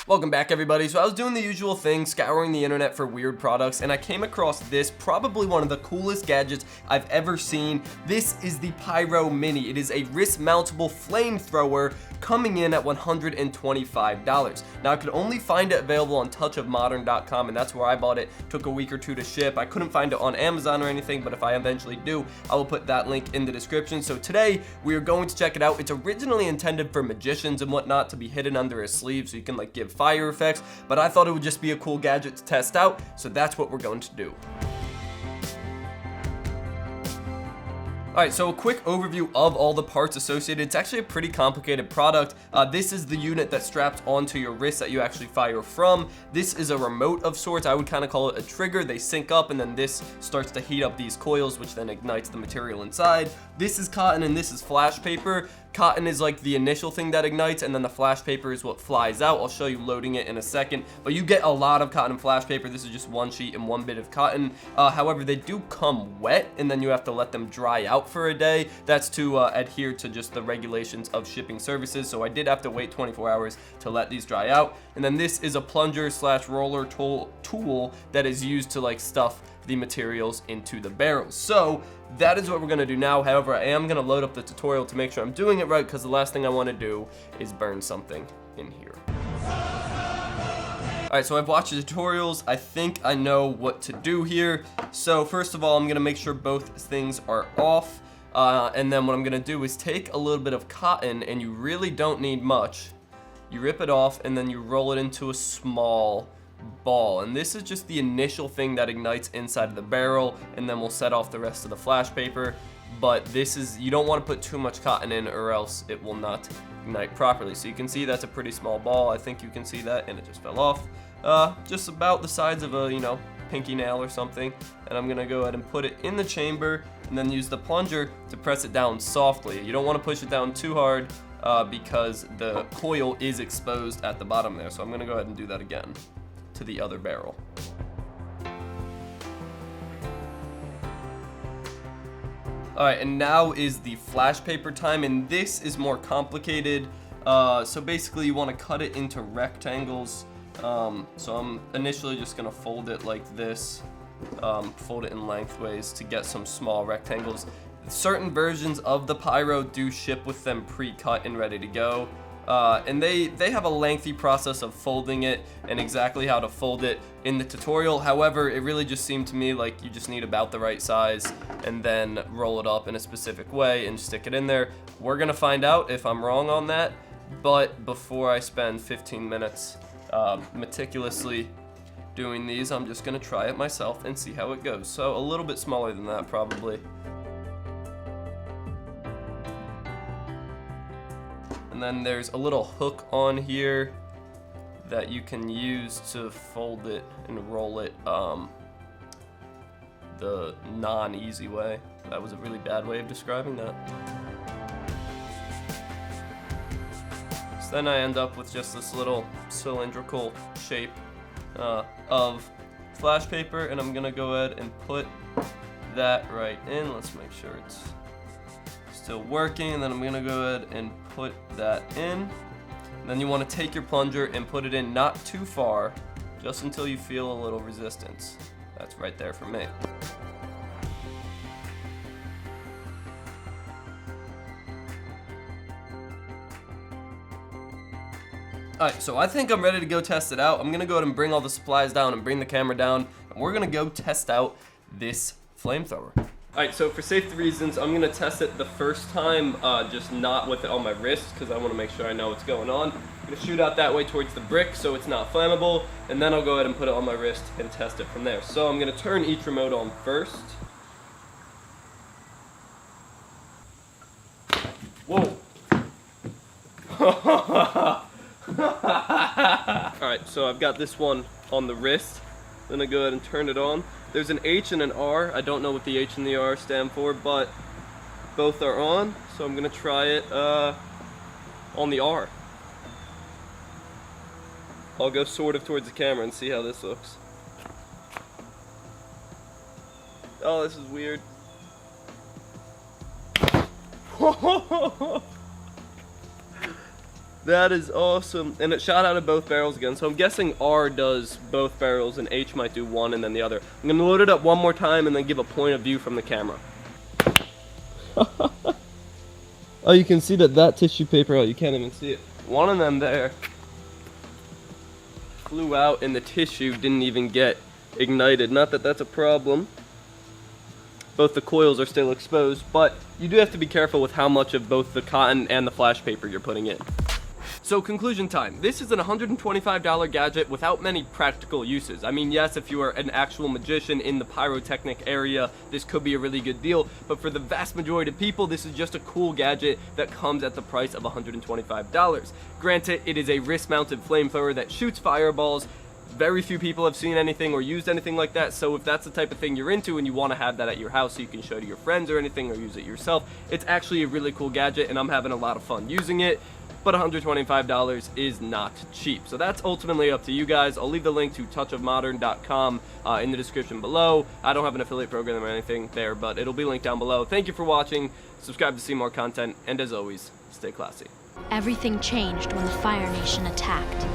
Welcome back, everybody. So I was doing the usual thing, scouring the internet for weird products, and I came across this, probably one of the coolest gadgets I've ever seen. This is the Pyro Mini. It is a wrist-mountable flamethrower coming in at $125. Now, I could only find it available on touchofmodern.com, and that's where I bought it. Took a week or two to ship. I couldn't find it on Amazon or anything, but if I eventually do, I will put that link in the description. So today, we are going to check it out. It's originally intended for magicians and whatnot to be hidden under a sleeve so you can like give fire effects, but I thought it would just be a cool gadget to test out, so that's what we're going to do. Alright, so a quick overview of all the parts associated. It's actually a pretty complicated product. This is the unit that straps onto your wrist that you actually fire from. This is a remote of sorts. I would kind of call it a trigger. They sync up and then this starts to heat up these coils, which then ignites the material inside. This is cotton and this is flash paper. Cotton is like the initial thing that ignites, and then the flash paper is what flies out. I'll show you loading it in a second, but you get a lot of cotton flash paper. This is just one sheet and one bit of cotton. However, they do come wet, and then you have to let them dry out for a day. That's to adhere to just the regulations of shipping services, so I did have to wait 24 hours to let these dry out. And then this is a plunger slash roller tool that is used to like stuff the materials into the barrels. So that is what we're gonna do now. However, I am gonna load up the tutorial to make sure I'm doing it right, because the last thing I want to do is burn something in here. Alright, so I've watched the tutorials. I think I know what to do here. So first of all, I'm gonna make sure both things are off. And then what I'm gonna do is take a little bit of cotton, and you really don't need much. You rip it off and then you roll it into a small ball, and this is just the initial thing that ignites inside of the barrel, and then we'll set off the rest of the flash paper. But this is, you don't want to put too much cotton in or else it will not ignite properly. So you can see that's a pretty small ball. I think you can see that, and it just fell off. Just about the size of a, pinky nail or something. And I'm gonna go ahead and put it in the chamber and then use the plunger to press it down softly. You don't want to push it down too hard because the coil is exposed at the bottom there. So I'm gonna go ahead and do that again to the other barrel. Alright, and now is the flash paper time, and this is more complicated. So basically you want to cut it into rectangles. So I'm initially just going to fold it like this, fold it in lengthways to get some small rectangles. Certain versions of the Pyro do ship with them pre-cut and ready to go. And they have a lengthy process of folding it and exactly how to fold it in the tutorial. However, it really just seemed to me like you just need about the right size and then roll it up in a specific way and stick it in there. We're gonna find out if I'm wrong on that, but before I spend 15 minutes meticulously doing these, I'm just gonna try it myself and see how it goes. So a little bit smaller than that probably. And then there's a little hook on here that you can use to fold it and roll it the non-easy way. That was a really bad way of describing that. So then I end up with just this little cylindrical shape of flash paper, and I'm gonna go ahead and put that right in. Let's make sure it's still working, and then I'm gonna go ahead and put that in. And then you want to take your plunger and put it in not too far, just until you feel a little resistance. That's right there for me. Alright, so I think I'm ready to go test it out. I'm gonna go ahead and bring all the supplies down and bring the camera down, and we're gonna go test out this flamethrower. Alright, so for safety reasons, I'm gonna test it the first time, just not with it on my wrist, because I want to make sure I know what's going on. I'm gonna shoot out that way towards the brick so it's not flammable, and then I'll go ahead and put it on my wrist and test it from there. So I'm gonna turn each remote on first. Whoa! Alright, so I've got this one on the wrist. Then I go ahead and turn it on. There's an H and an R. I don't know what the H and the R stand for, but both are on. So I'm gonna try it on the R. I'll go sort of towards the camera and see how this looks. Oh, this is weird. That is awesome. And it shot out of both barrels again. So I'm guessing R does both barrels and H might do one and then the other. I'm going to load it up one more time and then give a point of view from the camera. Oh, you can see that tissue paper, oh, you can't even see it. One of them there flew out and the tissue didn't even get ignited. Not that that's a problem. Both the coils are still exposed, but you do have to be careful with how much of both the cotton and the flash paper you're putting in. So conclusion time. This is an $125 gadget without many practical uses. I mean, yes, if you are an actual magician in the pyrotechnic area, this could be a really good deal, but for the vast majority of people, this is just a cool gadget that comes at the price of $125. Granted, it is a wrist-mounted flamethrower that shoots fireballs. Very few people have seen anything or used anything like that, so if that's the type of thing you're into and you want to have that at your house so you can show to your friends or anything or use it yourself, it's actually a really cool gadget and I'm having a lot of fun using it. But $125 is not cheap. So that's ultimately up to you guys. I'll leave the link to touchofmodern.com in the description below. I don't have an affiliate program or anything there, but it'll be linked down below. Thank you for watching. Subscribe to see more content, and as always, stay classy. Everything changed when the Fire Nation attacked.